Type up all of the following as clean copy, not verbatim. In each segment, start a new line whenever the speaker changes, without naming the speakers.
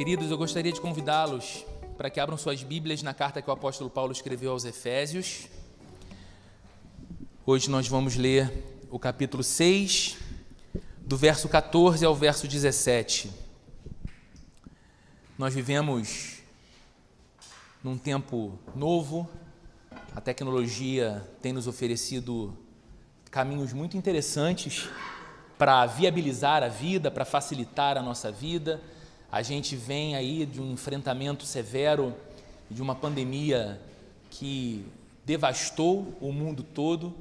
Queridos, eu gostaria de convidá-los para que abram suas Bíblias na carta que o apóstolo Paulo escreveu aos Efésios. Hoje nós vamos ler o capítulo 6, do verso 14 ao verso 17. Nós vivemos num tempo novo, a tecnologia tem nos oferecido caminhos muito interessantes para viabilizar a vida, para facilitar a nossa vida. A gente vem aí de um enfrentamento severo, de uma pandemia que devastou o mundo todo,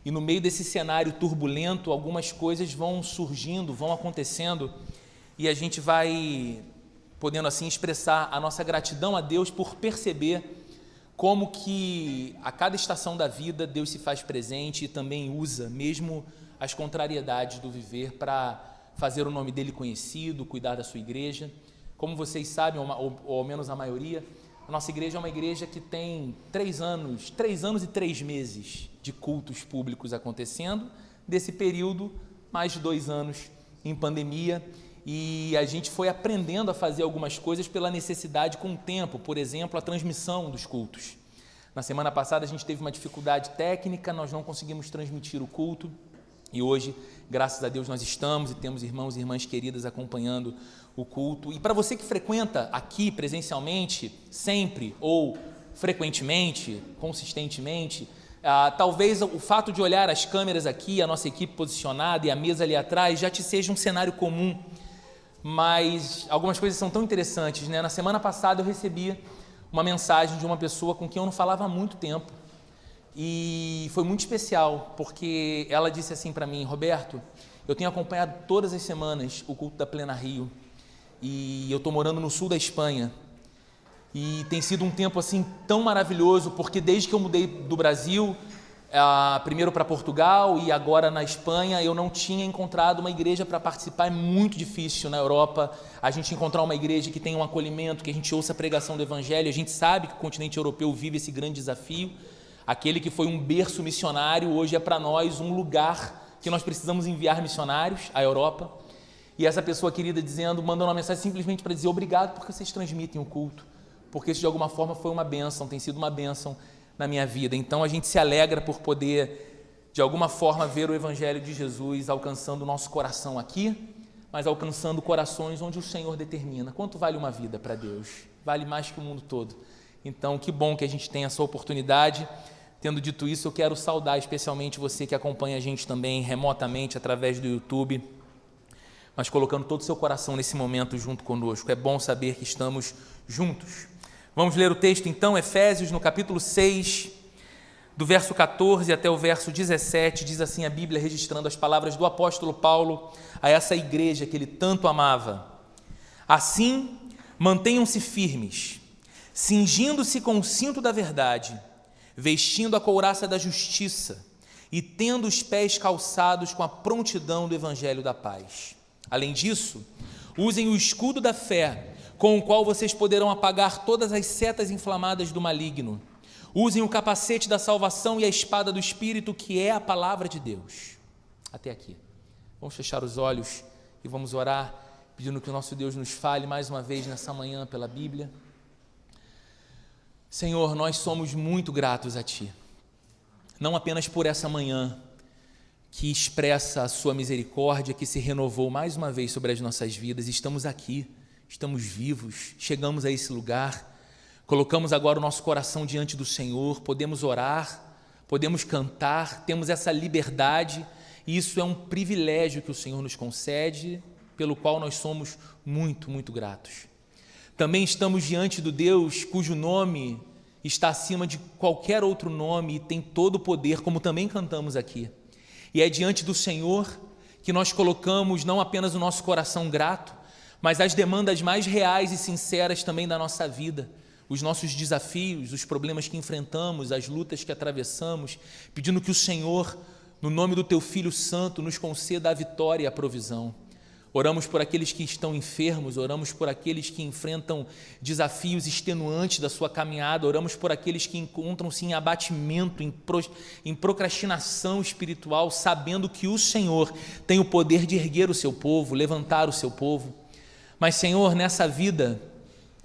e no meio desse cenário turbulento, algumas coisas vão surgindo, vão acontecendo, e a gente vai podendo assim expressar a nossa gratidão a Deus por perceber como que a cada estação da vida Deus se faz presente e também usa mesmo as contrariedades do viver para fazer o nome dele conhecido, cuidar da sua igreja. Como vocês sabem, ou ao menos a maioria, a nossa igreja é uma igreja que tem 3 anos e 3 meses de cultos públicos acontecendo, desse período, mais de 2 anos em pandemia, e a gente foi aprendendo a fazer algumas coisas pela necessidade com o tempo, por exemplo, a transmissão dos cultos. Na semana passada a gente teve uma dificuldade técnica, nós não conseguimos transmitir o culto, e hoje, graças a Deus, nós estamos e temos irmãos e irmãs queridas acompanhando o culto. E para você que frequenta aqui presencialmente, sempre ou frequentemente, consistentemente, talvez o fato de olhar as câmeras aqui, a nossa equipe posicionada e a mesa ali atrás, já te seja um cenário comum. Mas algumas coisas são tão interessantes, né? Na semana passada eu recebi uma mensagem de uma pessoa com quem eu não falava há muito tempo. E foi muito especial, porque ela disse assim para mim: Roberto, eu tenho acompanhado todas as semanas o culto da Plena Rio, e eu estou morando no sul da Espanha, e tem sido um tempo assim tão maravilhoso, porque desde que eu mudei do Brasil, primeiro para Portugal e agora na Espanha, eu não tinha encontrado uma igreja para participar. É muito difícil na Europa a gente encontrar uma igreja que tenha um acolhimento, que a gente ouça a pregação do Evangelho. A gente sabe que o continente europeu vive esse grande desafio. Aquele que foi um berço missionário, hoje é para nós um lugar que nós precisamos enviar missionários à Europa. E essa pessoa querida mandando uma mensagem simplesmente para dizer: obrigado porque vocês transmitem o culto, porque isso de alguma forma foi uma bênção, tem sido uma bênção na minha vida. Então a gente se alegra por poder de alguma forma ver o Evangelho de Jesus alcançando o nosso coração aqui, mas alcançando corações onde o Senhor determina. Quanto vale uma vida para Deus? Vale mais que o mundo todo. Então que bom que a gente tem essa oportunidade. Tendo dito isso, eu quero saudar especialmente você que acompanha a gente também remotamente através do YouTube, mas colocando todo o seu coração nesse momento junto conosco. É bom saber que estamos juntos. Vamos ler o texto então, Efésios, no capítulo 6, do verso 14 até o verso 17, diz assim a Bíblia, registrando as palavras do apóstolo Paulo a essa igreja que ele tanto amava. Assim, mantenham-se firmes, cingindo-se com o cinto da verdade, vestindo a couraça da justiça e tendo os pés calçados com a prontidão do evangelho da paz. Além disso, usem o escudo da fé, com o qual vocês poderão apagar todas as setas inflamadas do maligno. Usem o capacete da salvação e a espada do Espírito, que é a palavra de Deus. Até aqui. Vamos fechar os olhos e vamos orar, pedindo que o nosso Deus nos fale mais uma vez nessa manhã pela Bíblia. Senhor, nós somos muito gratos a Ti, não apenas por essa manhã que expressa a Sua misericórdia, que se renovou mais uma vez sobre as nossas vidas. Estamos aqui, estamos vivos, chegamos a esse lugar, colocamos agora o nosso coração diante do Senhor, podemos orar, podemos cantar, temos essa liberdade, e isso é um privilégio que o Senhor nos concede, pelo qual nós somos muito, muito gratos. Também estamos diante do Deus cujo nome está acima de qualquer outro nome e tem todo o poder, como também cantamos aqui. E é diante do Senhor que nós colocamos não apenas o nosso coração grato, mas as demandas mais reais e sinceras também da nossa vida, os nossos desafios, os problemas que enfrentamos, as lutas que atravessamos, pedindo que o Senhor, no nome do Teu Filho Santo, nos conceda a vitória e a provisão. Oramos por aqueles que estão enfermos, oramos por aqueles que enfrentam desafios extenuantes da sua caminhada, oramos por aqueles que encontram-se em abatimento, em procrastinação espiritual, sabendo que o Senhor tem o poder de erguer o seu povo, levantar o seu povo. Mas, Senhor, nessa vida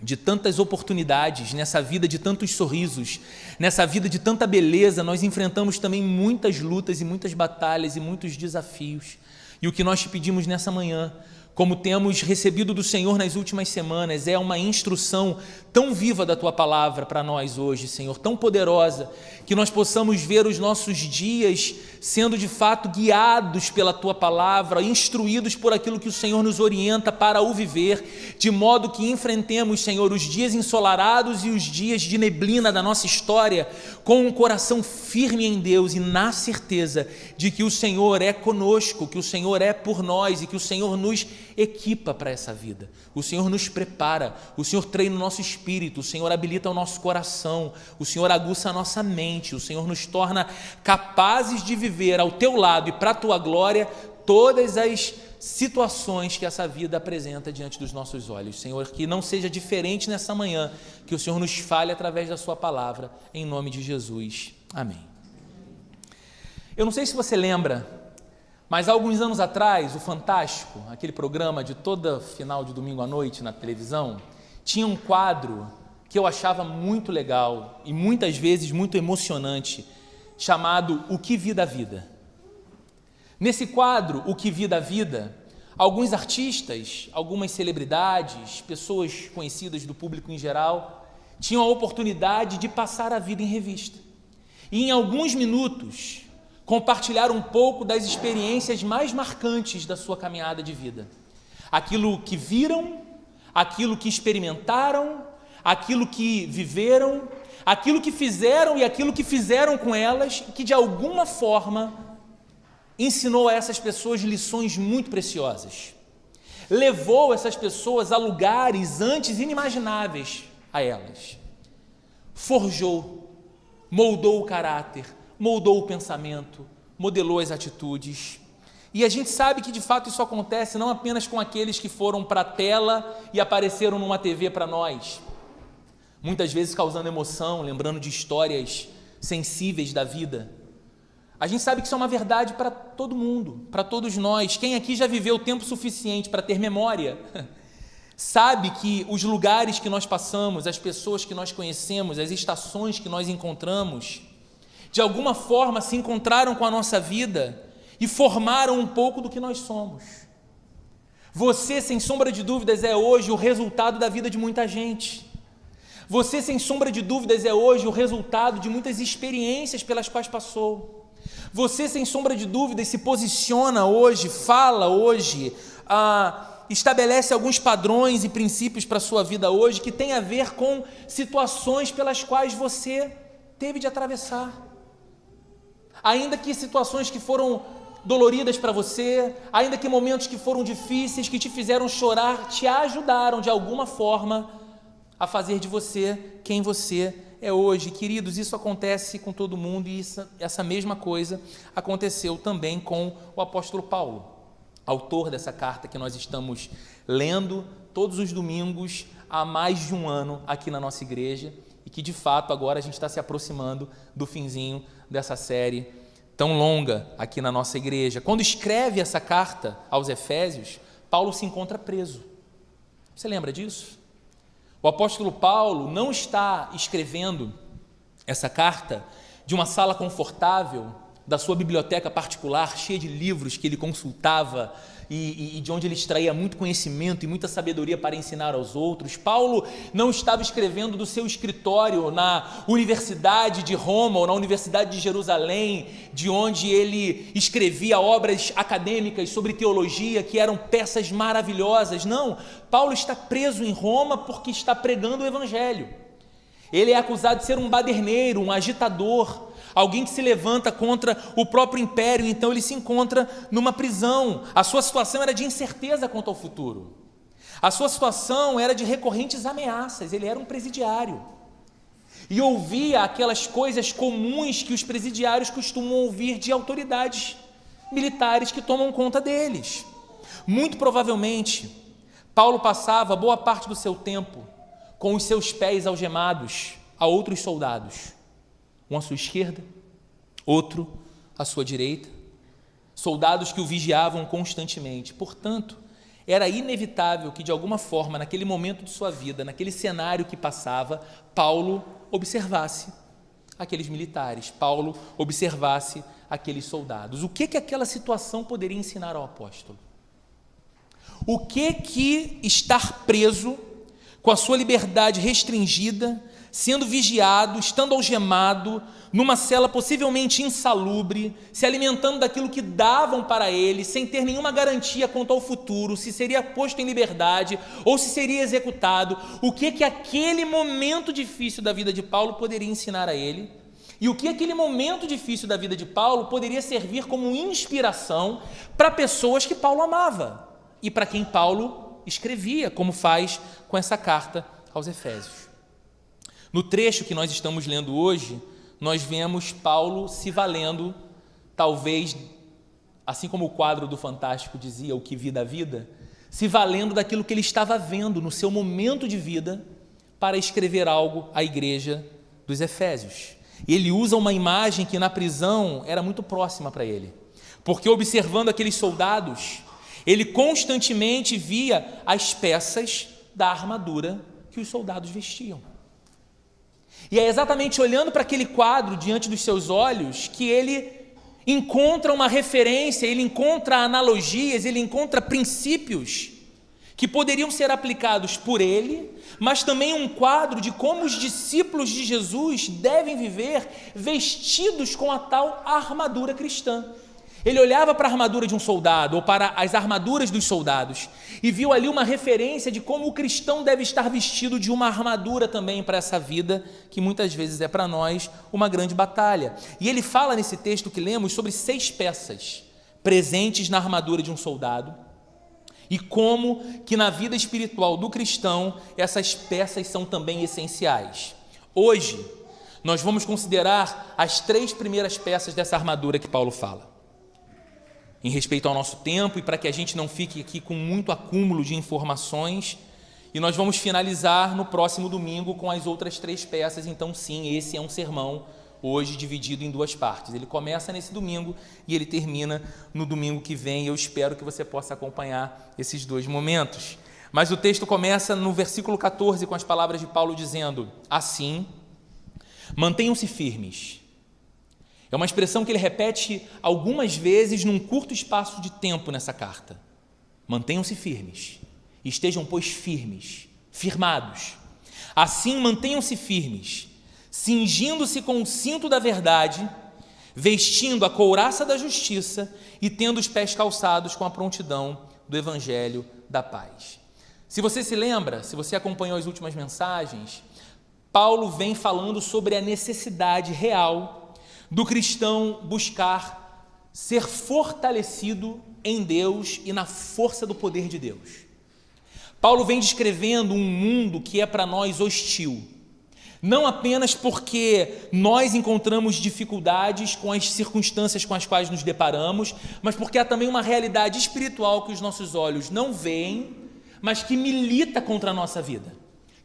de tantas oportunidades, nessa vida de tantos sorrisos, nessa vida de tanta beleza, nós enfrentamos também muitas lutas e muitas batalhas e muitos desafios. E o que nós te pedimos nessa manhã, como temos recebido do Senhor nas últimas semanas, é uma instrução tão viva da Tua Palavra para nós hoje, Senhor, tão poderosa, que nós possamos ver os nossos dias sendo de fato guiados pela Tua Palavra, instruídos por aquilo que o Senhor nos orienta para o viver, de modo que enfrentemos, Senhor, os dias ensolarados e os dias de neblina da nossa história, com um coração firme em Deus e na certeza de que o Senhor é conosco, que o Senhor é por nós e que o Senhor nos equipa para essa vida. O Senhor nos prepara, o Senhor treina o nosso espírito, o Senhor habilita o nosso coração, o Senhor aguça a nossa mente, o Senhor nos torna capazes de viver ao Teu lado e para a Tua glória todas as situações que essa vida apresenta diante dos nossos olhos. Senhor, que não seja diferente nessa manhã, que o Senhor nos fale através da Sua palavra, em nome de Jesus. Amém. Eu não sei se você lembra, mas há alguns anos atrás, o Fantástico, aquele programa de toda final de domingo à noite na televisão, tinha um quadro que eu achava muito legal e muitas vezes muito emocionante, chamado O Que Vi da Vida. Nesse quadro, O Que Vi da Vida, alguns artistas, algumas celebridades, pessoas conhecidas do público em geral, tinham a oportunidade de passar a vida em revista. E em alguns minutos, compartilhar um pouco das experiências mais marcantes da sua caminhada de vida. Aquilo que viram, aquilo que experimentaram, aquilo que viveram, aquilo que fizeram e aquilo que fizeram com elas, que de alguma forma ensinou a essas pessoas lições muito preciosas. Levou essas pessoas a lugares antes inimagináveis a elas. Forjou, moldou o caráter, moldou o pensamento, modelou as atitudes. E a gente sabe que de fato isso acontece não apenas com aqueles que foram para a tela e apareceram numa TV para nós, muitas vezes causando emoção, lembrando de histórias sensíveis da vida. A gente sabe que isso é uma verdade para todo mundo, para todos nós. Quem aqui já viveu tempo suficiente para ter memória, sabe que os lugares que nós passamos, as pessoas que nós conhecemos, as estações que nós encontramos, de alguma forma se encontraram com a nossa vida e formaram um pouco do que nós somos. Você, sem sombra de dúvidas, é hoje o resultado da vida de muita gente. Você, sem sombra de dúvidas, é hoje o resultado de muitas experiências pelas quais passou. Você, sem sombra de dúvidas, se posiciona hoje, fala hoje, estabelece alguns padrões e princípios para a sua vida hoje que tem a ver com situações pelas quais você teve de atravessar. Ainda que situações que foram doloridas para você, ainda que momentos que foram difíceis, que te fizeram chorar, te ajudaram de alguma forma a fazer de você quem você é hoje. Queridos, isso acontece com todo mundo e essa mesma coisa aconteceu também com o apóstolo Paulo, autor dessa carta que nós estamos lendo todos os domingos há mais de um ano aqui na nossa igreja e que de fato agora a gente está se aproximando do finzinho dessa série tão longa aqui na nossa igreja. Quando escreve essa carta aos Efésios, Paulo se encontra preso. Você lembra disso? O apóstolo Paulo não está escrevendo essa carta de uma sala confortável, da sua biblioteca particular, cheia de livros que ele consultava e de onde ele extraía muito conhecimento e muita sabedoria para ensinar aos outros. Paulo não estava escrevendo do seu escritório na Universidade de Roma ou na Universidade de Jerusalém, de onde ele escrevia obras acadêmicas sobre teologia que eram peças maravilhosas. Não, Paulo está preso em Roma porque está pregando o evangelho. Ele é acusado de ser um baderneiro, um agitador, alguém que se levanta contra o próprio império, então ele se encontra numa prisão. A sua situação era de incerteza quanto ao futuro. A sua situação era de recorrentes ameaças, ele era um presidiário. E ouvia aquelas coisas comuns que os presidiários costumam ouvir de autoridades militares que tomam conta deles. Muito provavelmente, Paulo passava boa parte do seu tempo com os seus pés algemados a outros soldados. Um à sua esquerda, outro à sua direita, soldados que o vigiavam constantemente. Portanto, era inevitável que, de alguma forma, naquele momento de sua vida, naquele cenário que passava, Paulo observasse aqueles militares, Paulo observasse aqueles soldados. O que aquela situação poderia ensinar ao apóstolo? O que estar preso, com a sua liberdade restringida, sendo vigiado, estando algemado, numa cela possivelmente insalubre, se alimentando daquilo que davam para ele, sem ter nenhuma garantia quanto ao futuro, se seria posto em liberdade ou se seria executado, o que aquele momento difícil da vida de Paulo poderia ensinar a ele, e o que aquele momento difícil da vida de Paulo poderia servir como inspiração para pessoas que Paulo amava e para quem Paulo escrevia, como faz com essa carta aos Efésios. No trecho que nós estamos lendo hoje, nós vemos Paulo se valendo, talvez, assim como o quadro do Fantástico dizia, o que vi da vida, se valendo daquilo que ele estava vendo no seu momento de vida para escrever algo à igreja dos Efésios. Ele usa uma imagem que na prisão era muito próxima para ele, porque observando aqueles soldados, ele constantemente via as peças da armadura que os soldados vestiam. E é exatamente olhando para aquele quadro diante dos seus olhos que ele encontra uma referência, ele encontra analogias, ele encontra princípios que poderiam ser aplicados por ele, mas também um quadro de como os discípulos de Jesus devem viver vestidos com a tal armadura cristã. Ele olhava para a armadura de um soldado, ou para as armaduras dos soldados, e viu ali uma referência de como o cristão deve estar vestido de uma armadura também para essa vida, que muitas vezes é para nós uma grande batalha. E ele fala nesse texto que lemos sobre 6 peças presentes na armadura de um soldado, e como que na vida espiritual do cristão essas peças são também essenciais. Hoje, nós vamos considerar as 3 primeiras peças dessa armadura que Paulo fala. Em respeito ao nosso tempo e para que a gente não fique aqui com muito acúmulo de informações, e nós vamos finalizar no próximo domingo com as outras 3 peças. Então sim, esse é um sermão hoje dividido em 2 partes. Ele começa nesse domingo e ele termina no domingo que vem. Eu espero que você possa acompanhar esses 2 momentos. Mas o texto começa no versículo 14 com as palavras de Paulo dizendo: assim, mantenham-se firmes. É uma expressão que ele repete algumas vezes num curto espaço de tempo nessa carta. Mantenham-se firmes, estejam, pois, firmes, firmados. Assim, mantenham-se firmes, cingindo-se com o cinto da verdade, vestindo a couraça da justiça e tendo os pés calçados com a prontidão do evangelho da paz. Se você se lembra, se você acompanhou as últimas mensagens, Paulo vem falando sobre a necessidade real do cristão buscar ser fortalecido em Deus e na força do poder de Deus. Paulo vem descrevendo um mundo que é para nós hostil, não apenas porque nós encontramos dificuldades com as circunstâncias com as quais nos deparamos, mas porque há também uma realidade espiritual que os nossos olhos não veem, mas que milita contra a nossa vida,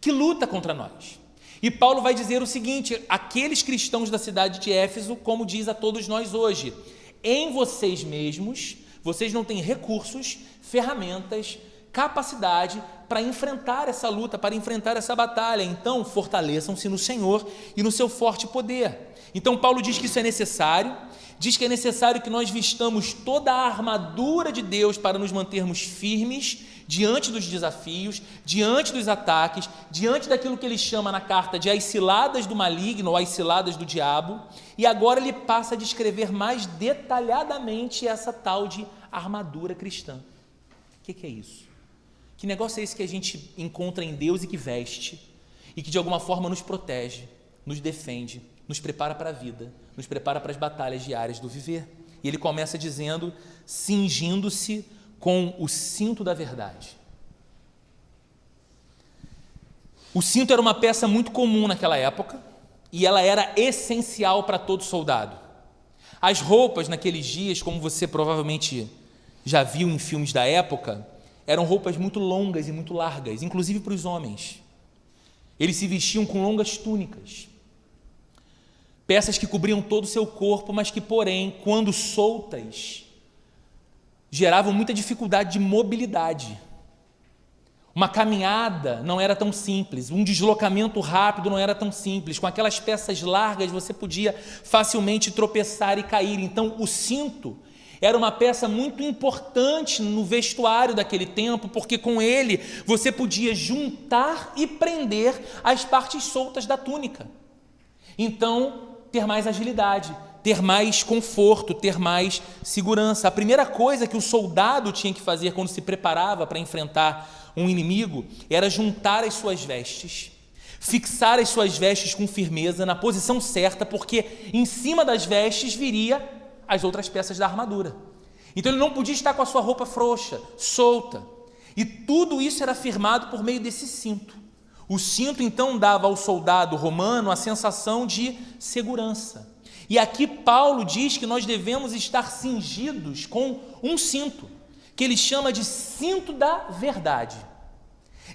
que luta contra nós. E Paulo vai dizer o seguinte: aqueles cristãos da cidade de Éfeso, como diz a todos nós hoje, em vocês mesmos, vocês não têm recursos, ferramentas, capacidade para enfrentar essa luta, para enfrentar essa batalha. Então, fortaleçam-se no Senhor e no seu forte poder. Então, Paulo diz que isso é necessário, diz que é necessário que nós vistamos toda a armadura de Deus para nos mantermos firmes diante dos desafios, diante dos ataques, diante daquilo que ele chama na carta de as ciladas do maligno ou as ciladas do diabo. E agora ele passa a descrever mais detalhadamente essa tal de armadura cristã. O que é isso? Que negócio é esse que a gente encontra em Deus e que veste, e que de alguma forma nos protege, nos defende, nos prepara para a vida, nos prepara para as batalhas diárias do viver? E ele começa dizendo: cingindo-se com o cinto da verdade. O cinto era uma peça muito comum naquela época e ela era essencial para todo soldado. As roupas naqueles dias, como você provavelmente já viu em filmes da época, eram roupas muito longas e muito largas, inclusive para os homens. Eles se vestiam com longas túnicas, peças que cobriam todo o seu corpo, mas que, porém, quando soltas, geravam muita dificuldade de mobilidade. Uma caminhada não era tão simples, um deslocamento rápido não era tão simples. Com aquelas peças largas você podia facilmente tropeçar e cair. Então o cinto era uma peça muito importante no vestuário daquele tempo, porque com ele você podia juntar e prender as partes soltas da túnica. Então, ter mais agilidade, ter mais conforto, ter mais segurança. A primeira coisa que o soldado tinha que fazer quando se preparava para enfrentar um inimigo era juntar as suas vestes, fixar as suas vestes com firmeza na posição certa, porque em cima das vestes viria as outras peças da armadura. Então ele não podia estar com a sua roupa frouxa, solta. E tudo isso era firmado por meio desse cinto. O cinto então dava ao soldado romano a sensação de segurança. E aqui Paulo diz que nós devemos estar cingidos com um cinto, que ele chama de cinto da verdade.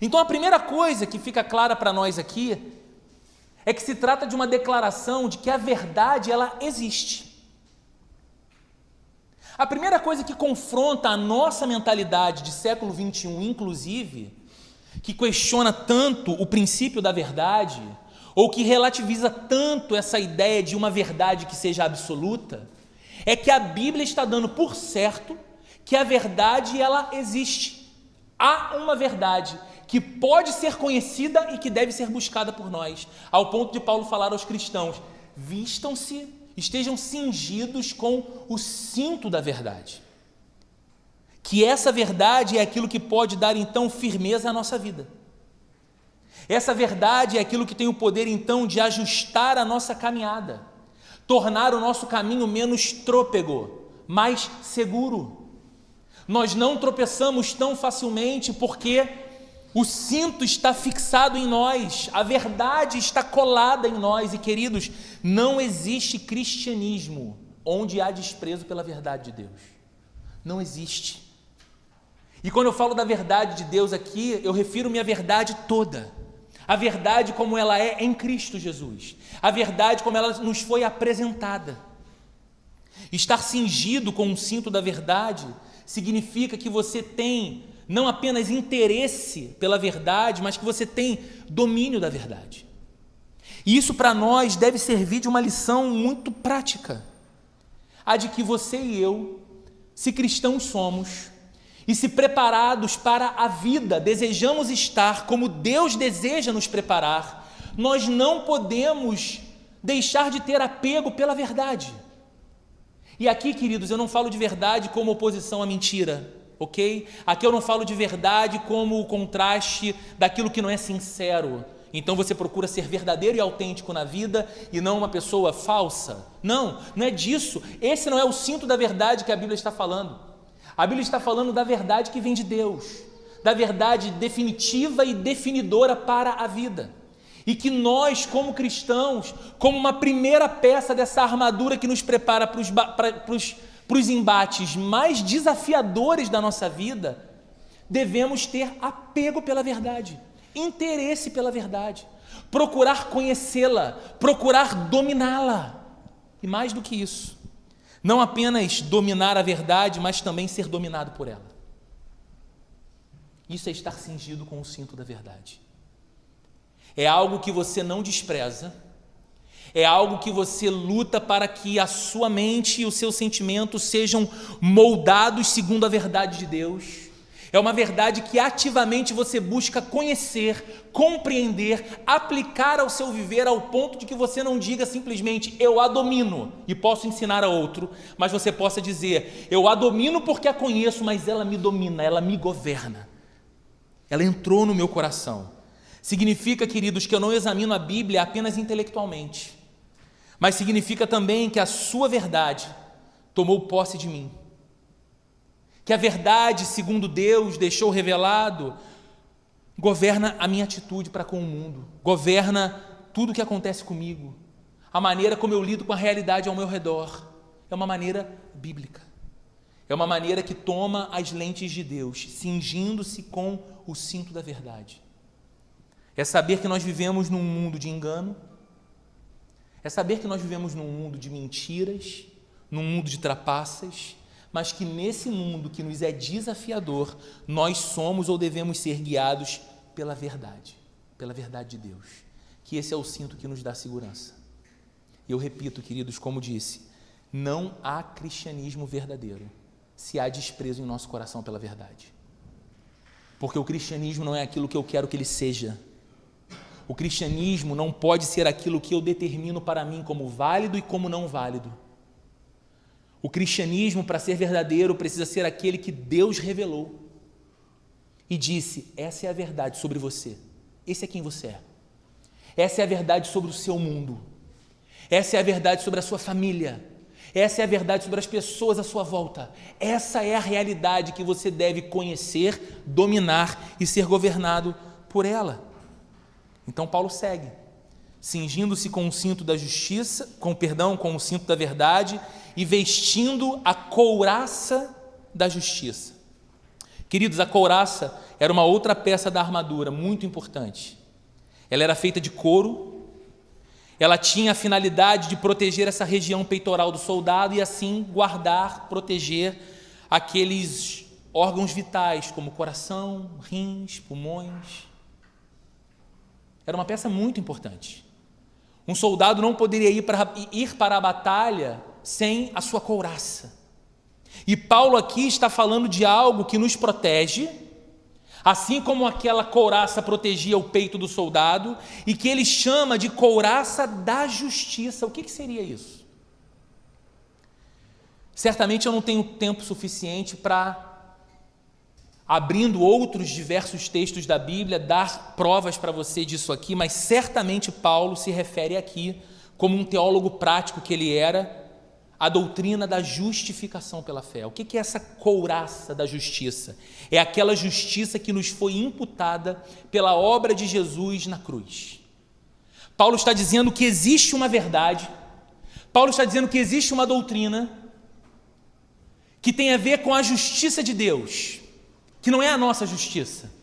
Então a primeira coisa que fica clara para nós aqui é que se trata de uma declaração de que a verdade ela existe. A primeira coisa que confronta a nossa mentalidade de século 21, inclusive, que questiona tanto o princípio da verdade, ou que relativiza tanto essa ideia de uma verdade que seja absoluta, é que a Bíblia está dando por certo que a verdade ela existe. Há uma verdade que pode ser conhecida e que deve ser buscada por nós, ao ponto de Paulo falar aos cristãos: vistam-se, estejam cingidos com o cinto da verdade. Que essa verdade é aquilo que pode dar então firmeza à nossa vida. Essa verdade é aquilo que tem o poder então de ajustar a nossa caminhada, tornar o nosso caminho menos trôpego, mais seguro. Nós não tropeçamos tão facilmente porque o cinto está fixado em nós, a verdade está colada em nós. E queridos, não existe cristianismo onde há desprezo pela verdade de Deus. Não existe. E quando eu falo da verdade de Deus aqui, eu refiro-me à verdade toda. A verdade como ela é em Cristo Jesus. A verdade como ela nos foi apresentada. Estar cingido com um cinto da verdade significa que você tem não apenas interesse pela verdade, mas que você tem domínio da verdade. E isso para nós deve servir de uma lição muito prática. A de que você e eu, se cristãos somos, e se preparados para a vida, desejamos estar como Deus deseja nos preparar, nós não podemos deixar de ter apego pela verdade. E aqui, queridos, eu não falo de verdade como oposição à mentira, ok? Aqui eu não falo de verdade como o contraste daquilo que não é sincero. Então você procura ser verdadeiro e autêntico na vida e não uma pessoa falsa. Não, não é disso. Esse não é o cinto da verdade que a Bíblia está falando. A Bíblia está falando da verdade que vem de Deus, da verdade definitiva e definidora para a vida. E que nós, como cristãos, como uma primeira peça dessa armadura que nos prepara para os embates mais desafiadores da nossa vida, devemos ter apego pela verdade, interesse pela verdade, procurar conhecê-la, procurar dominá-la. E mais do que isso, não apenas dominar a verdade, mas também ser dominado por ela. Isso é estar cingido com o cinto da verdade. É algo que você não despreza, é algo que você luta para que a sua mente e os seus sentimentos sejam moldados segundo a verdade de Deus. É uma verdade que ativamente você busca conhecer, compreender, aplicar ao seu viver, ao ponto de que você não diga simplesmente eu a domino e posso ensinar a outro, mas você possa dizer eu a domino porque a conheço, mas ela me domina, ela me governa. Ela entrou no meu coração. Significa, queridos, que eu não examino a Bíblia apenas intelectualmente, mas significa também que a sua verdade tomou posse de mim. Que a verdade, segundo Deus deixou revelado, governa a minha atitude para com o mundo, governa tudo o que acontece comigo, a maneira como eu lido com a realidade ao meu redor. É uma maneira bíblica, é uma maneira que toma as lentes de Deus, cingindo-se com o cinto da verdade. É saber que nós vivemos num mundo de engano, é saber que nós vivemos num mundo de mentiras, num mundo de trapaças, mas que nesse mundo que nos é desafiador, nós somos ou devemos ser guiados pela verdade de Deus, que esse é o cinto que nos dá segurança. Eu repito, queridos, como disse, não há cristianismo verdadeiro se há desprezo em nosso coração pela verdade, porque o cristianismo não é aquilo que eu quero que ele seja. O cristianismo não pode ser aquilo que eu determino para mim como válido e como não válido. O cristianismo, para ser verdadeiro, precisa ser aquele que Deus revelou e disse: essa é a verdade sobre você, esse é quem você é. Essa é a verdade sobre o seu mundo, essa é a verdade sobre a sua família, essa é a verdade sobre as pessoas à sua volta. Essa é a realidade que você deve conhecer, dominar e ser governado por ela. Então Paulo segue, cingindo-se com o cinto da justiça, com o cinto da verdade e vestindo a couraça da justiça. Queridos, a couraça era uma outra peça da armadura muito importante. Ela era feita de couro, ela tinha a finalidade de proteger essa região peitoral do soldado e assim guardar, proteger aqueles órgãos vitais como coração, rins, pulmões. Era uma peça muito importante. Um soldado não poderia ir para a batalha sem a sua couraça. E Paulo aqui está falando de algo que nos protege, assim como aquela couraça protegia o peito do soldado, e que ele chama de couraça da justiça. O que seria isso? Certamente eu não tenho tempo suficiente para, abrindo outros diversos textos da Bíblia, dar provas para você disso aqui, mas certamente Paulo se refere aqui, como um teólogo prático que ele era, à doutrina da justificação pela fé. O que é essa couraça da justiça? É aquela justiça que nos foi imputada pela obra de Jesus na cruz. Paulo está dizendo que existe uma verdade, Paulo está dizendo que existe uma doutrina que tem a ver com a justiça de Deus, que não é a nossa justiça.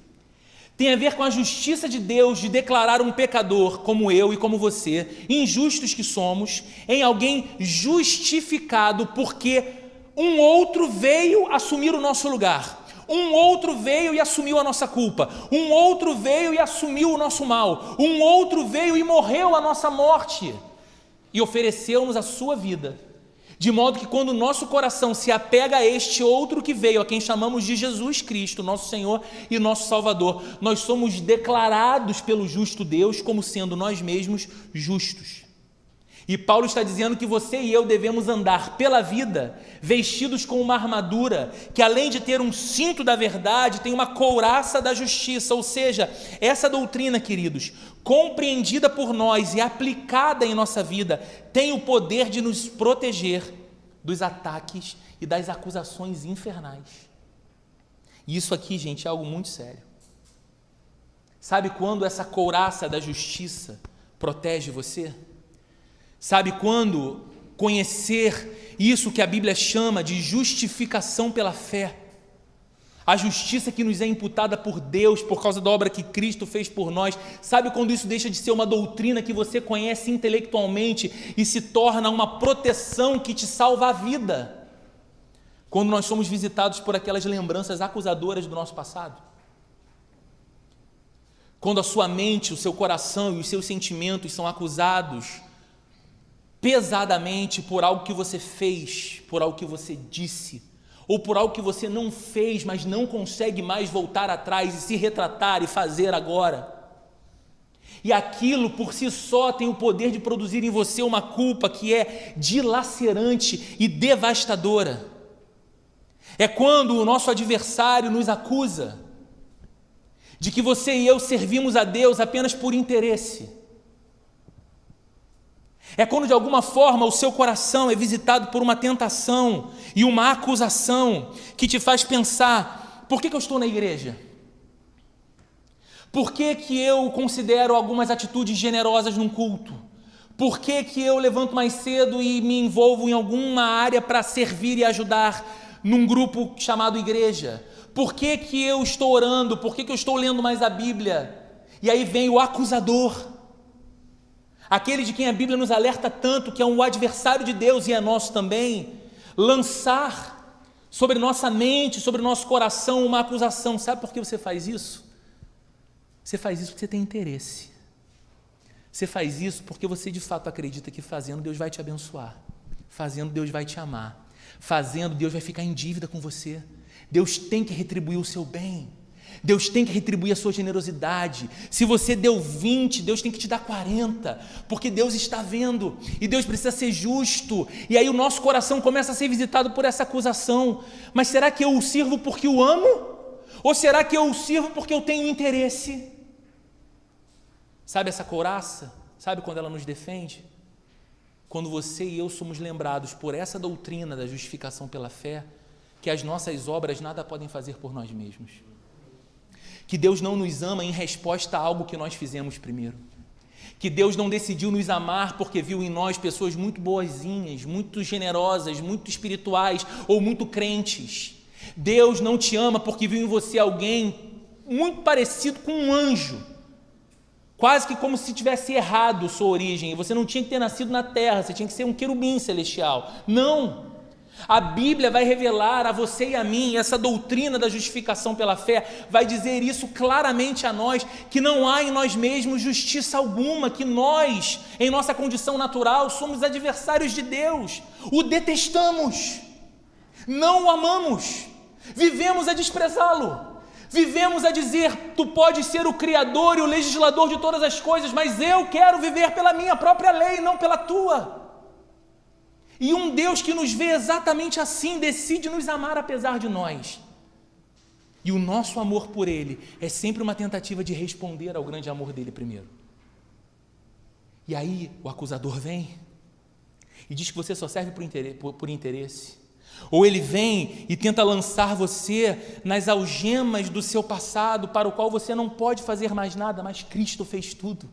Tem a ver com a justiça de Deus de declarar um pecador como eu e como você, injustos que somos, em alguém justificado porque um outro veio assumir o nosso lugar. Um outro veio e assumiu a nossa culpa. Um outro veio e assumiu o nosso mal. Um outro veio e morreu a nossa morte e ofereceu-nos a sua vida. De modo que quando o nosso coração se apega a este outro que veio, a quem chamamos de Jesus Cristo, nosso Senhor e nosso Salvador, nós somos declarados pelo justo Deus como sendo nós mesmos justos. E Paulo está dizendo que você e eu devemos andar pela vida vestidos com uma armadura que, além de ter um cinto da verdade, tem uma couraça da justiça. Ou seja, essa doutrina, queridos, compreendida por nós e aplicada em nossa vida, tem o poder de nos proteger dos ataques e das acusações infernais. E isso aqui, gente, é algo muito sério. Sabe quando essa couraça da justiça protege você? Sabe quando conhecer isso que a Bíblia chama de justificação pela fé, a justiça que nos é imputada por Deus por causa da obra que Cristo fez por nós, sabe quando isso deixa de ser uma doutrina que você conhece intelectualmente e se torna uma proteção que te salva a vida? Quando nós somos visitados por aquelas lembranças acusadoras do nosso passado. Quando a sua mente, o seu coração e os seus sentimentos são acusados pesadamente por algo que você fez, por algo que você disse, ou por algo que você não fez, mas não consegue mais voltar atrás e se retratar e fazer agora. E aquilo por si só tem o poder de produzir em você uma culpa que é dilacerante e devastadora. É quando o nosso adversário nos acusa de que você e eu servimos a Deus apenas por interesse. É quando de alguma forma o seu coração é visitado por uma tentação e uma acusação que te faz pensar: por que eu estou na igreja? Por que eu considero algumas atitudes generosas num culto? Por que eu levanto mais cedo e me envolvo em alguma área para servir e ajudar num grupo chamado igreja? Por que eu estou orando? Por que eu estou lendo mais a Bíblia? E aí vem o acusador, aquele de quem a Bíblia nos alerta tanto, que é um adversário de Deus e é nosso também, lançar sobre nossa mente, sobre o nosso coração, uma acusação. Sabe por que você faz isso? Você faz isso porque você tem interesse. Você faz isso porque você de fato acredita que fazendo Deus vai te abençoar. Fazendo Deus vai te amar. Fazendo Deus vai ficar em dívida com você. Deus tem que retribuir o seu bem. Deus tem que retribuir a sua generosidade. Se você deu 20, Deus tem que te dar 40, porque Deus está vendo, e Deus precisa ser justo, e aí o nosso coração começa a ser visitado por essa acusação. Mas será que eu o sirvo porque o amo? Ou será que eu o sirvo porque eu tenho interesse? Sabe essa couraça? Sabe quando ela nos defende? Quando você e eu somos lembrados por essa doutrina da justificação pela fé, que as nossas obras nada podem fazer por nós mesmos. Que Deus não nos ama em resposta a algo que nós fizemos primeiro. Que Deus não decidiu nos amar porque viu em nós pessoas muito boazinhas, muito generosas, muito espirituais ou muito crentes. Deus não te ama porque viu em você alguém muito parecido com um anjo. Quase que como se tivesse errado sua origem. E você não tinha que ter nascido na terra, você tinha que ser um querubim celestial. Não! A Bíblia vai revelar a você e a mim, essa doutrina da justificação pela fé, vai dizer isso claramente a nós, que não há em nós mesmos justiça alguma, que nós, em nossa condição natural, somos adversários de Deus, o detestamos, não o amamos, vivemos a desprezá-lo, vivemos a dizer, tu podes ser o Criador e o legislador de todas as coisas, mas eu quero viver pela minha própria lei, não pela tua. E um Deus que nos vê exatamente assim, decide nos amar apesar de nós. E o nosso amor por Ele é sempre uma tentativa de responder ao grande amor dEle primeiro. E aí o acusador vem e diz que você só serve por interesse. Ou ele vem e tenta lançar você nas algemas do seu passado, para o qual você não pode fazer mais nada, mas Cristo fez tudo.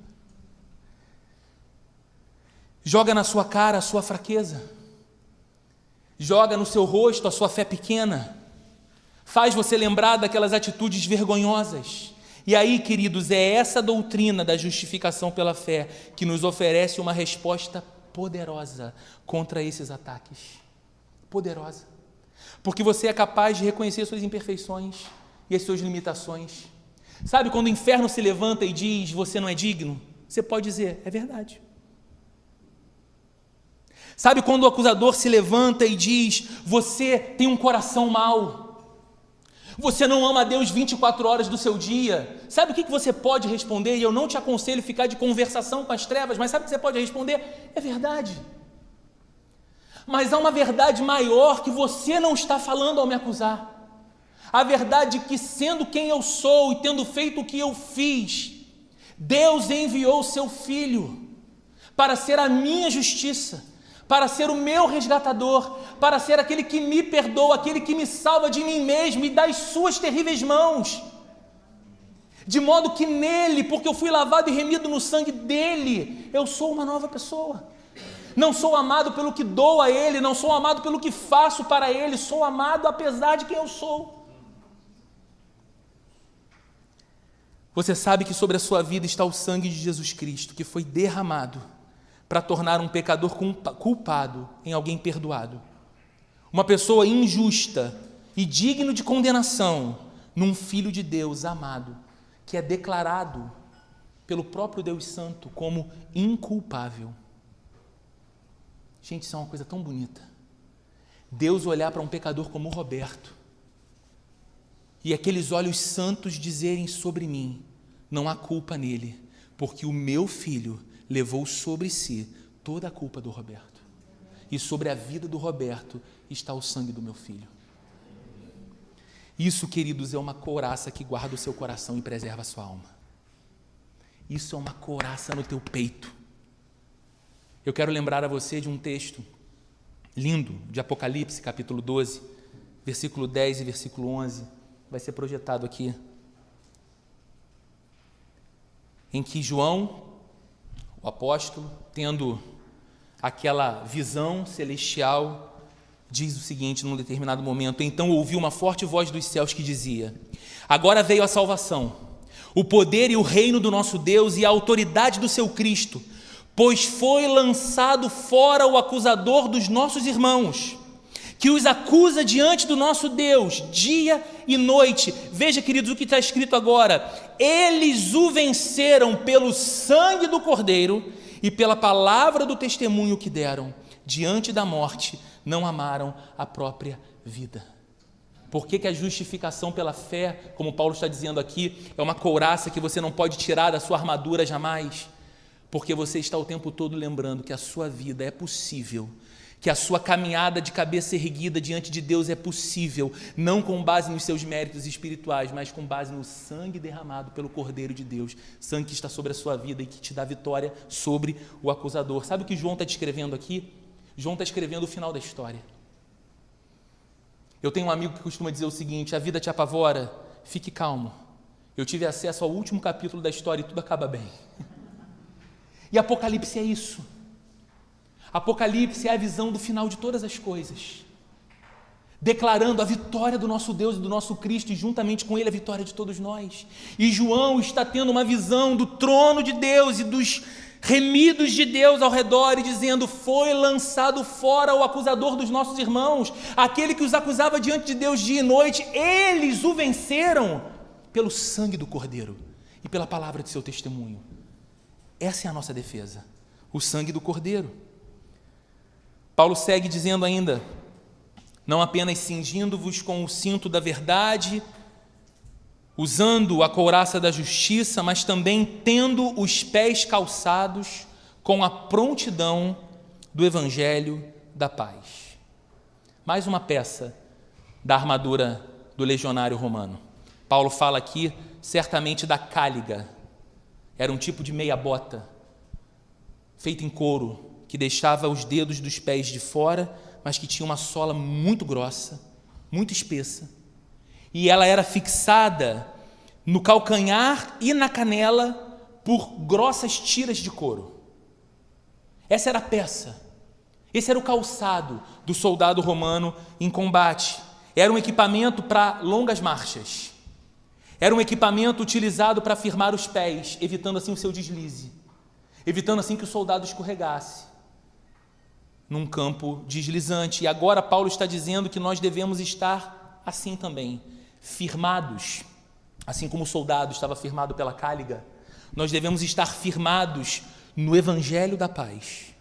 Joga na sua cara a sua fraqueza, joga no seu rosto a sua fé pequena, faz você lembrar daquelas atitudes vergonhosas. E aí, queridos, é essa doutrina da justificação pela fé que nos oferece uma resposta poderosa contra esses ataques. Poderosa. Porque você é capaz de reconhecer suas imperfeições e as suas limitações. Sabe quando o inferno se levanta e diz, você não é digno? Você pode dizer, é verdade. Sabe quando o acusador se levanta e diz, você tem um coração mau, você não ama a Deus 24 horas do seu dia, sabe o que você pode responder? E eu não te aconselho ficar de conversação com as trevas, mas sabe o que você pode responder? É verdade. Mas há uma verdade maior que você não está falando ao me acusar. A verdade que, sendo quem eu sou e tendo feito o que eu fiz, Deus enviou o seu Filho para ser a minha justiça, para ser o meu resgatador, para ser aquele que me perdoa, aquele que me salva de mim mesmo e das suas terríveis mãos. De modo que nele, porque eu fui lavado e remido no sangue dele, eu sou uma nova pessoa. Não sou amado pelo que dou a ele, não sou amado pelo que faço para ele, sou amado apesar de quem eu sou. Você sabe que sobre a sua vida está o sangue de Jesus Cristo, que foi derramado para tornar um pecador culpado em alguém perdoado. Uma pessoa injusta e digno de condenação num Filho de Deus amado, que é declarado pelo próprio Deus Santo como inculpável. Gente, isso é uma coisa tão bonita. Deus olhar para um pecador como o Roberto e aqueles olhos santos dizerem sobre mim, não há culpa nele, porque o meu filho levou sobre si toda a culpa do Roberto. E sobre a vida do Roberto está o sangue do meu filho. Isso, queridos, é uma couraça que guarda o seu coração e preserva a sua alma. Isso é uma couraça no teu peito. Eu quero lembrar a você de um texto lindo de Apocalipse, capítulo 12, versículo 10 e versículo 11. Vai ser projetado aqui. Em que João, o apóstolo, tendo aquela visão celestial, diz o seguinte num determinado momento: então ouvi uma forte voz dos céus que dizia, agora veio a salvação, o poder e o reino do nosso Deus e a autoridade do seu Cristo, pois foi lançado fora o acusador dos nossos irmãos, que os acusa diante do nosso Deus, dia e noite. Veja, queridos, o que está escrito agora: eles o venceram pelo sangue do Cordeiro e pela palavra do testemunho que deram. Diante da morte, não amaram a própria vida. Por que a justificação pela fé, como Paulo está dizendo aqui, é uma couraça que você não pode tirar da sua armadura jamais? Porque você está o tempo todo lembrando que a sua vida é possível, que a sua caminhada de cabeça erguida diante de Deus é possível, não com base nos seus méritos espirituais, mas com base no sangue derramado pelo Cordeiro de Deus, sangue que está sobre a sua vida e que te dá vitória sobre o acusador. Sabe o que João está descrevendo aqui? João está escrevendo o final da história. Eu tenho um amigo que costuma dizer o seguinte: a vida te apavora, fique calmo. Eu tive acesso ao último capítulo da história e tudo acaba bem. E Apocalipse é isso. Apocalipse é a visão do final de todas as coisas, declarando a vitória do nosso Deus e do nosso Cristo, e juntamente com Ele a vitória de todos nós. E João está tendo uma visão do trono de Deus e dos remidos de Deus ao redor, e dizendo: foi lançado fora o acusador dos nossos irmãos, aquele que os acusava diante de Deus dia e noite. Eles o venceram pelo sangue do Cordeiro e pela palavra de seu testemunho. Essa é a nossa defesa, o sangue do Cordeiro. Paulo segue dizendo ainda: não apenas cingindo-vos com o cinto da verdade, usando a couraça da justiça, mas também tendo os pés calçados com a prontidão do evangelho da paz. Mais uma peça da armadura do legionário romano. Paulo fala aqui certamente da cáliga. Era um tipo de meia bota, feita em couro, que deixava os dedos dos pés de fora, mas que tinha uma sola muito grossa, muito espessa. E ela era fixada no calcanhar e na canela por grossas tiras de couro. Essa era a peça, esse era o calçado do soldado romano em combate. Era um equipamento para longas marchas, era um equipamento utilizado para firmar os pés, evitando assim o seu deslize, evitando assim que o soldado escorregasse num campo deslizante. E agora Paulo está dizendo que nós devemos estar assim também, firmados, assim como o soldado estava firmado pela cáliga. Nós devemos estar firmados no evangelho da paz,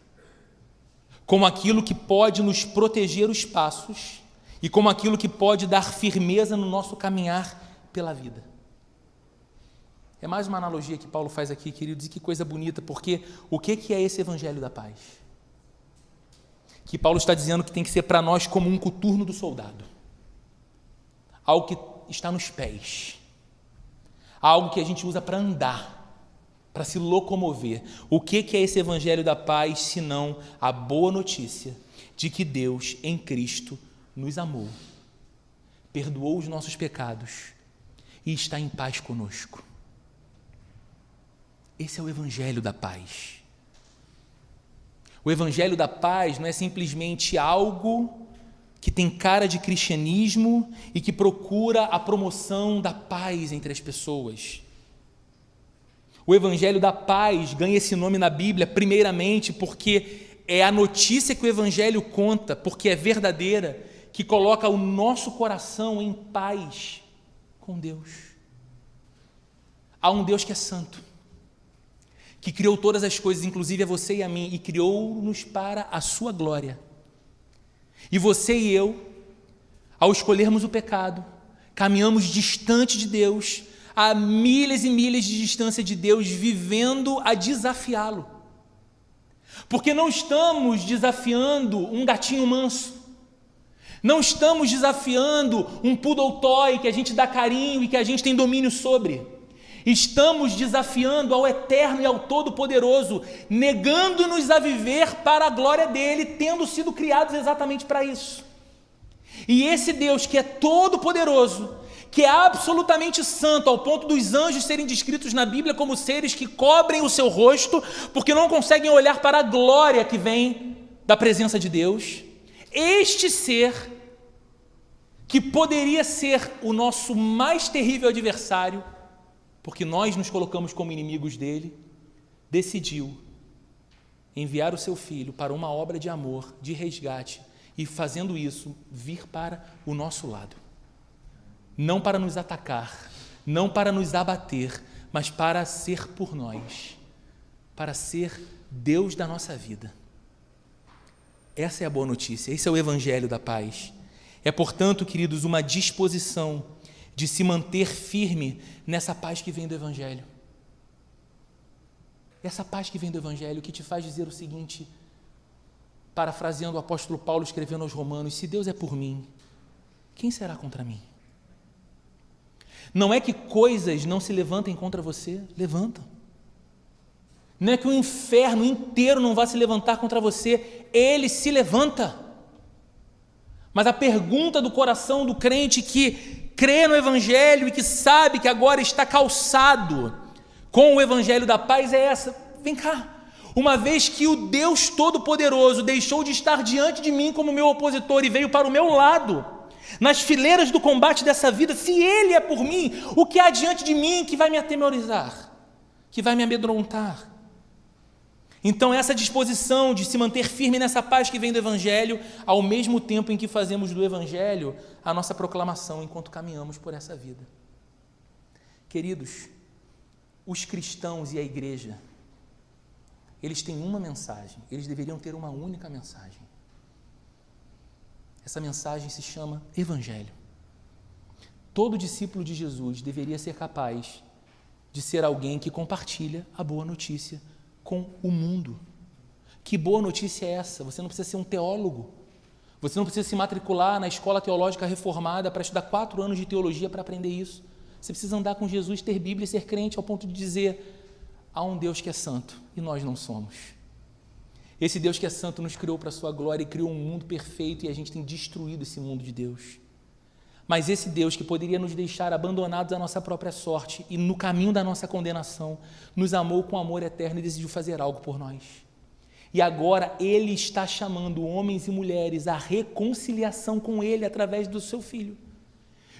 como aquilo que pode nos proteger os passos e como aquilo que pode dar firmeza no nosso caminhar pela vida. É mais uma analogia que Paulo faz aqui, queridos, e que coisa bonita, porque o que é esse evangelho da paz? Que Paulo está dizendo que tem que ser para nós como um coturno do soldado, algo que está nos pés, algo que a gente usa para andar, para se locomover. O que é esse evangelho da paz, senão a boa notícia de que Deus em Cristo nos amou, perdoou os nossos pecados e está em paz conosco. Esse é o evangelho da paz. O evangelho da paz não é simplesmente algo que tem cara de cristianismo e que procura a promoção da paz entre as pessoas. O evangelho da paz ganha esse nome na Bíblia primeiramente porque é a notícia que o evangelho conta, porque é verdadeira, que coloca o nosso coração em paz com Deus. Há um Deus que é santo, que criou todas as coisas, inclusive a você e a mim, e criou-nos para a sua glória. E você e eu, ao escolhermos o pecado, caminhamos distante de Deus, a milhas e milhas de distância de Deus, vivendo a desafiá-lo. Porque não estamos desafiando um gatinho manso, não estamos desafiando um poodle toy que a gente dá carinho e que a gente tem domínio sobre. Estamos desafiando ao Eterno e ao Todo-Poderoso, negando-nos a viver para a glória dEle, tendo sido criados exatamente para isso. E esse Deus que é todo-poderoso, que é absolutamente santo, ao ponto dos anjos serem descritos na Bíblia como seres que cobrem o seu rosto, porque não conseguem olhar para a glória que vem da presença de Deus, este ser, que poderia ser o nosso mais terrível adversário, porque nós nos colocamos como inimigos dele, decidiu enviar o seu Filho para uma obra de amor, de resgate, e, fazendo isso, vir para o nosso lado. Não para nos atacar, não para nos abater, mas para ser por nós, para ser Deus da nossa vida. Essa é a boa notícia, esse é o Evangelho da paz. É, portanto, queridos, uma disposição de se manter firme nessa paz que vem do Evangelho. Essa paz que vem do Evangelho que te faz dizer o seguinte, parafraseando o apóstolo Paulo escrevendo aos Romanos: se Deus é por mim, quem será contra mim? Não é que coisas não se levantem contra você, levantam. Não é que o inferno inteiro não vá se levantar contra você, ele se levanta. Mas a pergunta do coração do crente que crê no Evangelho e que sabe que agora está calçado com o Evangelho da paz é essa: vem cá, uma vez que o Deus Todo-Poderoso deixou de estar diante de mim como meu opositor e veio para o meu lado, nas fileiras do combate dessa vida, se Ele é por mim, o que há diante de mim que vai me atemorizar, que vai me amedrontar? Então, essa disposição de se manter firme nessa paz que vem do Evangelho, ao mesmo tempo em que fazemos do Evangelho a nossa proclamação enquanto caminhamos por essa vida. Queridos, os cristãos e a igreja, eles têm uma mensagem, eles deveriam ter uma única mensagem. Essa mensagem se chama Evangelho. Todo discípulo de Jesus deveria ser capaz de ser alguém que compartilha a boa notícia com o mundo. Que boa notícia é essa? Você não precisa ser um teólogo, você não precisa se matricular na escola teológica reformada para estudar 4 anos de teologia para aprender isso. Você precisa andar com Jesus, ter Bíblia e ser crente ao ponto de dizer: há um Deus que é santo e nós não somos. Esse Deus que é santo nos criou para a sua glória e criou um mundo perfeito, e a gente tem destruído esse mundo de Deus. Mas esse Deus que poderia nos deixar abandonados à nossa própria sorte e no caminho da nossa condenação, nos amou com amor eterno e decidiu fazer algo por nós. E agora Ele está chamando homens e mulheres à reconciliação com Ele através do seu Filho.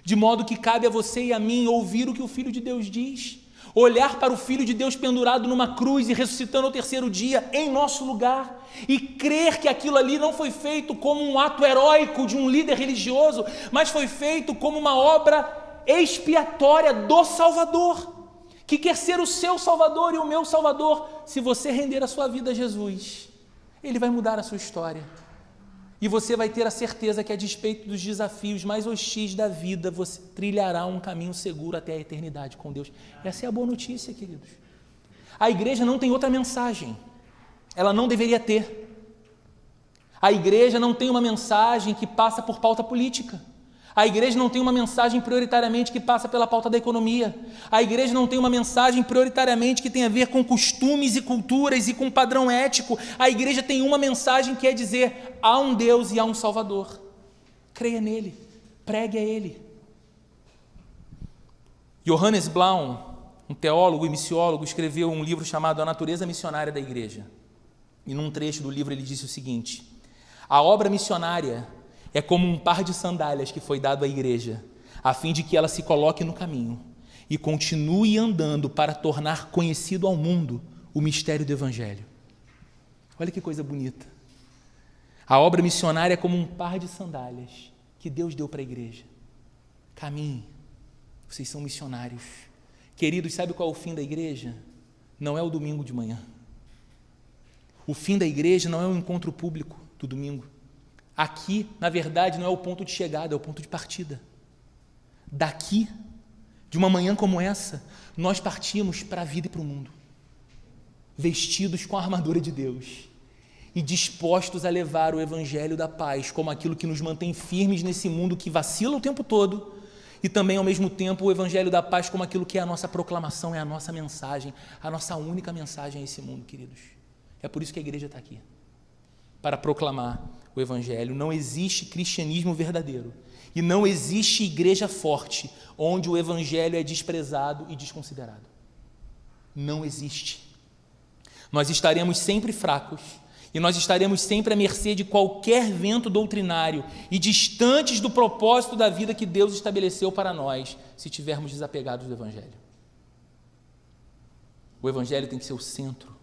De modo que cabe a você e a mim ouvir o que o Filho de Deus diz, olhar para o Filho de Deus pendurado numa cruz e ressuscitando ao 3º dia em nosso lugar, e crer que aquilo ali não foi feito como um ato heróico de um líder religioso, mas foi feito como uma obra expiatória do Salvador, que quer ser o seu Salvador e o meu Salvador. Se você render a sua vida a Jesus, Ele vai mudar a sua história, e você vai ter a certeza que, a despeito dos desafios mais hostis da vida, você trilhará um caminho seguro até a eternidade com Deus. Essa é a boa notícia, queridos. A igreja não tem outra mensagem, ela não deveria ter. A igreja não tem uma mensagem que passa por pauta política. A igreja não tem uma mensagem prioritariamente que passa pela pauta da economia. A igreja não tem uma mensagem prioritariamente que tem a ver com costumes e culturas e com padrão ético. A igreja tem uma mensagem que é dizer: há um Deus e há um Salvador. Creia nele, pregue a Ele. Johannes Blaum, um teólogo e missiólogo, escreveu um livro chamado A Natureza Missionária da Igreja. E num trecho do livro ele disse o seguinte: a obra missionária é como um par de sandálias que foi dado à igreja, a fim de que ela se coloque no caminho e continue andando para tornar conhecido ao mundo o mistério do Evangelho. Olha que coisa bonita. A obra missionária é como um par de sandálias que Deus deu para a igreja. Caminhe, vocês são missionários. Queridos, sabe qual é o fim da igreja? Não é o domingo de manhã. O fim da igreja não é o encontro público do domingo. Aqui, na verdade, não é o ponto de chegada, é o ponto de partida. Daqui, de uma manhã como essa, nós partimos para a vida e para o mundo, vestidos com a armadura de Deus e dispostos a levar o Evangelho da paz como aquilo que nos mantém firmes nesse mundo que vacila o tempo todo, e também, ao mesmo tempo, o Evangelho da paz como aquilo que é a nossa proclamação, é a nossa mensagem, a nossa única mensagem a esse mundo, queridos. É por isso que a igreja está aqui, para proclamar o Evangelho. Não existe cristianismo verdadeiro e não existe igreja forte onde o Evangelho é desprezado e desconsiderado. Não existe. Nós estaremos sempre fracos e nós estaremos sempre à mercê de qualquer vento doutrinário e distantes do propósito da vida que Deus estabeleceu para nós, se estivermos desapegados do Evangelho. O Evangelho tem que ser o centro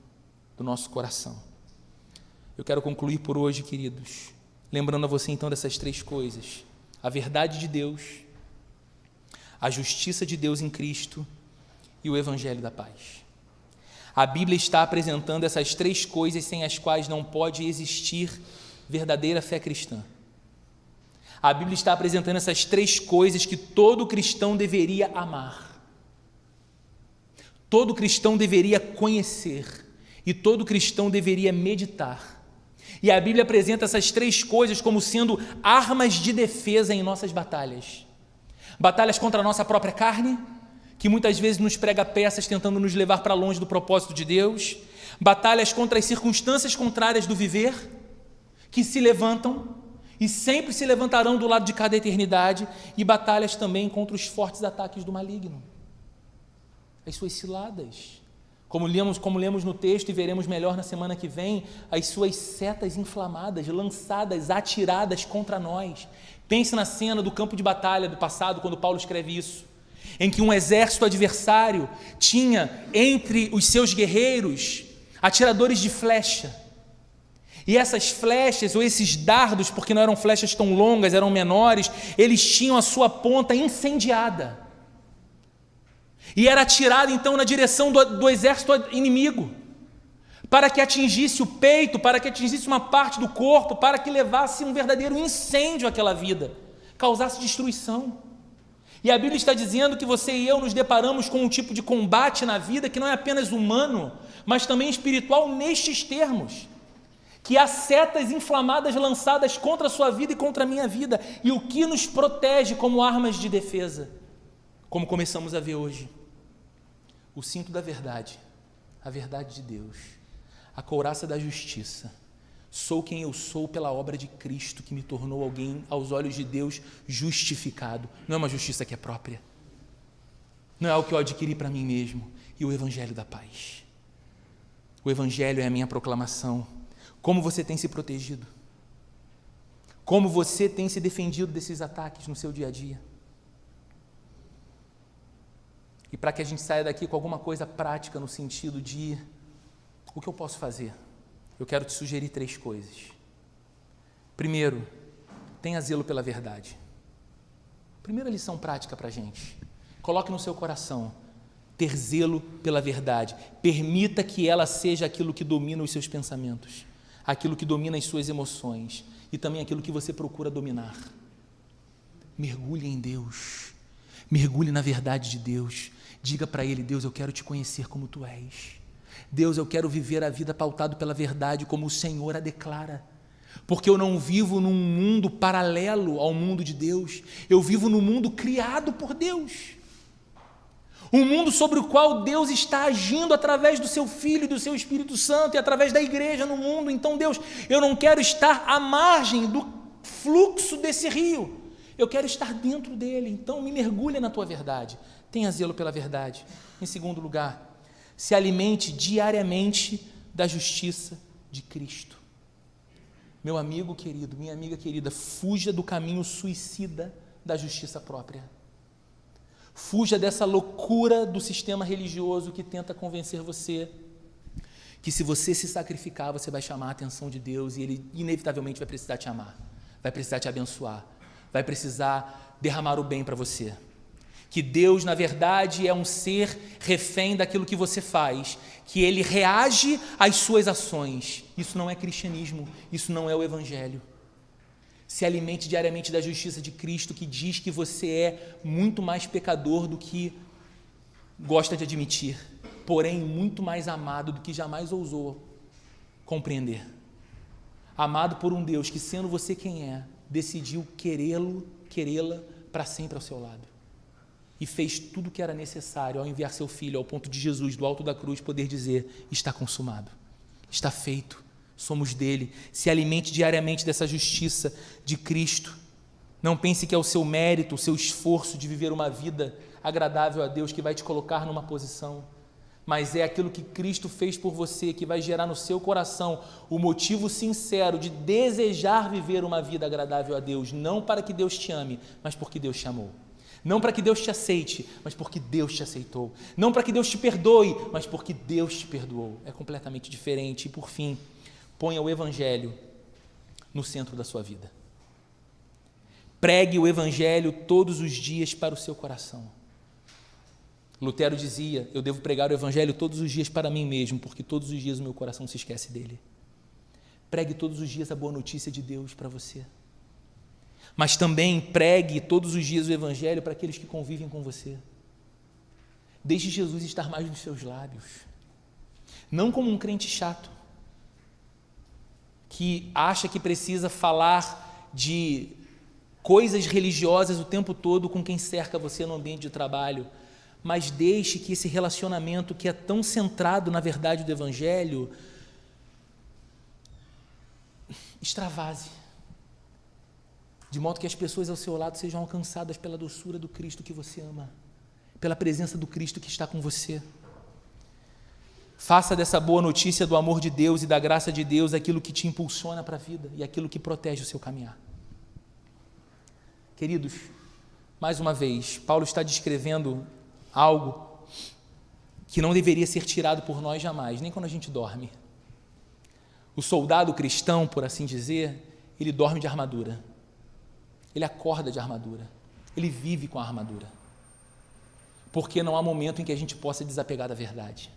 do nosso coração. Eu quero concluir por hoje, queridos, lembrando a você então dessas 3 coisas: a verdade de Deus, a justiça de Deus em Cristo e o evangelho da paz. A Bíblia está apresentando essas 3 coisas sem as quais não pode existir verdadeira fé cristã. A Bíblia está apresentando essas 3 coisas que todo cristão deveria amar, todo cristão deveria conhecer e todo cristão deveria meditar. E a Bíblia apresenta essas 3 coisas como sendo armas de defesa em nossas batalhas. Batalhas contra a nossa própria carne, que muitas vezes nos prega peças tentando nos levar para longe do propósito de Deus. Batalhas contra as circunstâncias contrárias do viver, que se levantam e sempre se levantarão do lado de cada eternidade. E batalhas também contra os fortes ataques do maligno, as suas ciladas. Como lemos no texto e veremos melhor na semana que vem, as suas setas inflamadas, lançadas, atiradas contra nós. Pense na cena do campo de batalha do passado, quando Paulo escreve isso, em que um exército adversário tinha entre os seus guerreiros atiradores de flecha. E essas flechas, ou esses dardos, porque não eram flechas tão longas, eram menores, eles tinham a sua ponta incendiada. E era atirado então na direção do exército inimigo, para que atingisse o peito, para que atingisse uma parte do corpo, para que levasse um verdadeiro incêndio àquela vida, causasse destruição. E a Bíblia está dizendo que você e eu nos deparamos com um tipo de combate na vida que não é apenas humano, mas também espiritual nestes termos, que há setas inflamadas lançadas contra a sua vida e contra a minha vida, e o que nos protege como armas de defesa, como começamos a ver hoje: o cinto da verdade, a verdade de Deus, a couraça da justiça. Sou quem eu sou pela obra de Cristo, que me tornou alguém aos olhos de Deus justificado. Não é uma justiça que é própria, não é o que eu adquiri para mim mesmo. E o evangelho da paz, o evangelho é a minha proclamação. Como você tem se protegido? Como você tem se defendido desses ataques no seu dia a dia? E para que a gente saia daqui com alguma coisa prática no sentido de o que eu posso fazer, eu quero te sugerir 3 coisas. Primeiro, tenha zelo pela verdade. Primeira lição prática para a gente: coloque no seu coração ter zelo pela verdade. Permita que ela seja aquilo que domina os seus pensamentos, aquilo que domina as suas emoções e também aquilo que você procura dominar. Mergulhe em Deus, mergulhe na verdade de Deus. Diga para Ele: Deus, eu quero te conhecer como Tu és. Deus, eu quero viver a vida pautado pela verdade como o Senhor a declara, porque eu não vivo num mundo paralelo ao mundo de Deus, eu vivo no mundo criado por Deus, um mundo sobre o qual Deus está agindo através do Seu Filho e do Seu Espírito Santo e através da igreja no mundo. Então, Deus, eu não quero estar à margem do fluxo desse rio, eu quero estar dentro dele. Então me mergulha na Tua verdade, tenha zelo pela verdade. Em segundo lugar, se alimente diariamente da justiça de Cristo. Meu amigo querido, minha amiga querida, fuja do caminho suicida da justiça própria. Fuja dessa loucura do sistema religioso que tenta convencer você que se você se sacrificar, você vai chamar a atenção de Deus e Ele inevitavelmente vai precisar te amar, vai precisar te abençoar, vai precisar derramar o bem para você. Que Deus, na verdade, é um ser refém daquilo que você faz, que Ele reage às suas ações. Isso não é cristianismo, isso não é o Evangelho. Se alimente diariamente da justiça de Cristo, que diz que você é muito mais pecador do que gosta de admitir, porém muito mais amado do que jamais ousou compreender. Amado por um Deus que, sendo você quem é, decidiu querê-la para sempre ao seu lado. E fez tudo o que era necessário ao enviar seu Filho, ao ponto de Jesus, do alto da cruz, poder dizer: está consumado, está feito, somos dele. Se alimente diariamente dessa justiça de Cristo. Não pense que é o seu mérito, o seu esforço de viver uma vida agradável a Deus que vai te colocar numa posição, mas é aquilo que Cristo fez por você que vai gerar no seu coração o motivo sincero de desejar viver uma vida agradável a Deus, não para que Deus te ame, mas porque Deus te amou. Não para que Deus te aceite, mas porque Deus te aceitou. Não para que Deus te perdoe, mas porque Deus te perdoou. É completamente diferente. E por fim, ponha o Evangelho no centro da sua vida. Pregue o Evangelho todos os dias para o seu coração. Lutero dizia: eu devo pregar o Evangelho todos os dias para mim mesmo, porque todos os dias o meu coração se esquece dele. Pregue todos os dias a boa notícia de Deus para você. Mas também pregue todos os dias o Evangelho para aqueles que convivem com você. Deixe Jesus estar mais nos seus lábios. Não como um crente chato, que acha que precisa falar de coisas religiosas o tempo todo com quem cerca você no ambiente de trabalho, mas deixe que esse relacionamento que é tão centrado na verdade do Evangelho extravase, de modo que as pessoas ao seu lado sejam alcançadas pela doçura do Cristo que você ama, pela presença do Cristo que está com você. Faça dessa boa notícia do amor de Deus e da graça de Deus aquilo que te impulsiona para a vida e aquilo que protege o seu caminhar. Queridos, mais uma vez, Paulo está descrevendo algo que não deveria ser tirado por nós jamais, nem quando a gente dorme. O soldado cristão, por assim dizer, ele dorme de armadura. Ele acorda de armadura. Ele vive com a armadura. Porque não há momento em que a gente possa desapegar da verdade.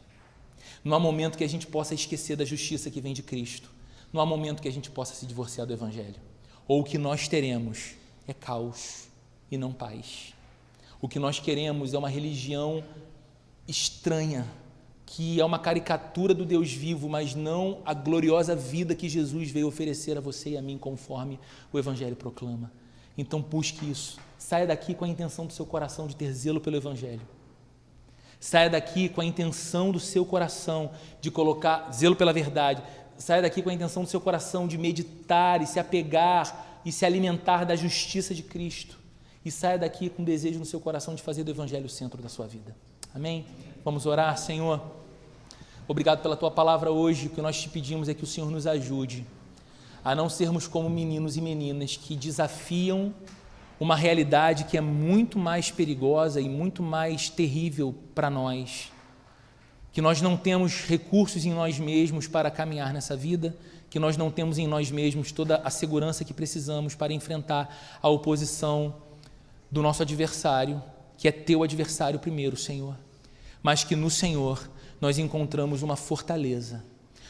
Não há momento que a gente possa esquecer da justiça que vem de Cristo. Não há momento que a gente possa se divorciar do Evangelho. Ou o que nós teremos é caos e não paz. O que nós queremos é uma religião estranha, que é uma caricatura do Deus vivo, mas não a gloriosa vida que Jesus veio oferecer a você e a mim, conforme o Evangelho proclama. Então busque isso. Saia daqui com a intenção do seu coração de ter zelo pelo Evangelho. Saia daqui com a intenção do seu coração de colocar zelo pela verdade. Saia daqui com a intenção do seu coração de meditar e se apegar e se alimentar da justiça de Cristo. E saia daqui com desejo no seu coração de fazer do Evangelho o centro da sua vida. Amém? Vamos orar. Senhor, obrigado pela Tua palavra hoje. O que nós te pedimos é que o Senhor nos ajude a não sermos como meninos e meninas que desafiam uma realidade que é muito mais perigosa e muito mais terrível para nós, que nós não temos recursos em nós mesmos para caminhar nessa vida, que nós não temos em nós mesmos toda a segurança que precisamos para enfrentar a oposição do nosso adversário, que é Teu adversário primeiro, Senhor, mas que no Senhor nós encontramos uma fortaleza.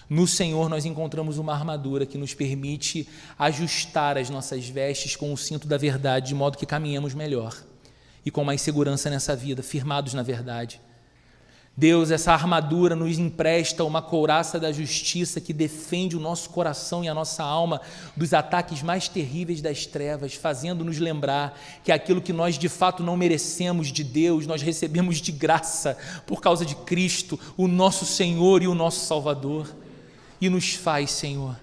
No Senhor nós encontramos uma armadura que nos permite ajustar as nossas vestes com o cinto da verdade, de modo que caminhemos melhor e com mais segurança nessa vida, firmados na verdade. Deus, essa armadura nos empresta uma couraça da justiça que defende o nosso coração e a nossa alma dos ataques mais terríveis das trevas, fazendo-nos lembrar que aquilo que nós de fato não merecemos de Deus, nós recebemos de graça por causa de Cristo, o nosso Senhor e o nosso Salvador. E nos faz, Senhor,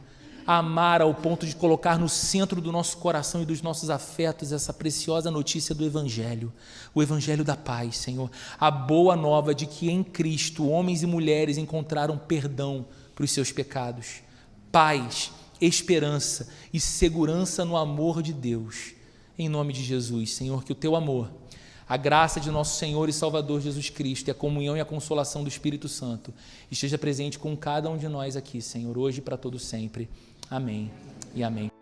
amar ao ponto de colocar no centro do nosso coração e dos nossos afetos essa preciosa notícia do Evangelho, o Evangelho da paz, Senhor, a boa nova de que em Cristo homens e mulheres encontraram perdão para os seus pecados, paz, esperança e segurança no amor de Deus. Em nome de Jesus, Senhor, que o Teu amor, a graça de nosso Senhor e Salvador Jesus Cristo e a comunhão e a consolação do Espírito Santo esteja presente com cada um de nós aqui, Senhor, hoje e para todo sempre. Amém e amém.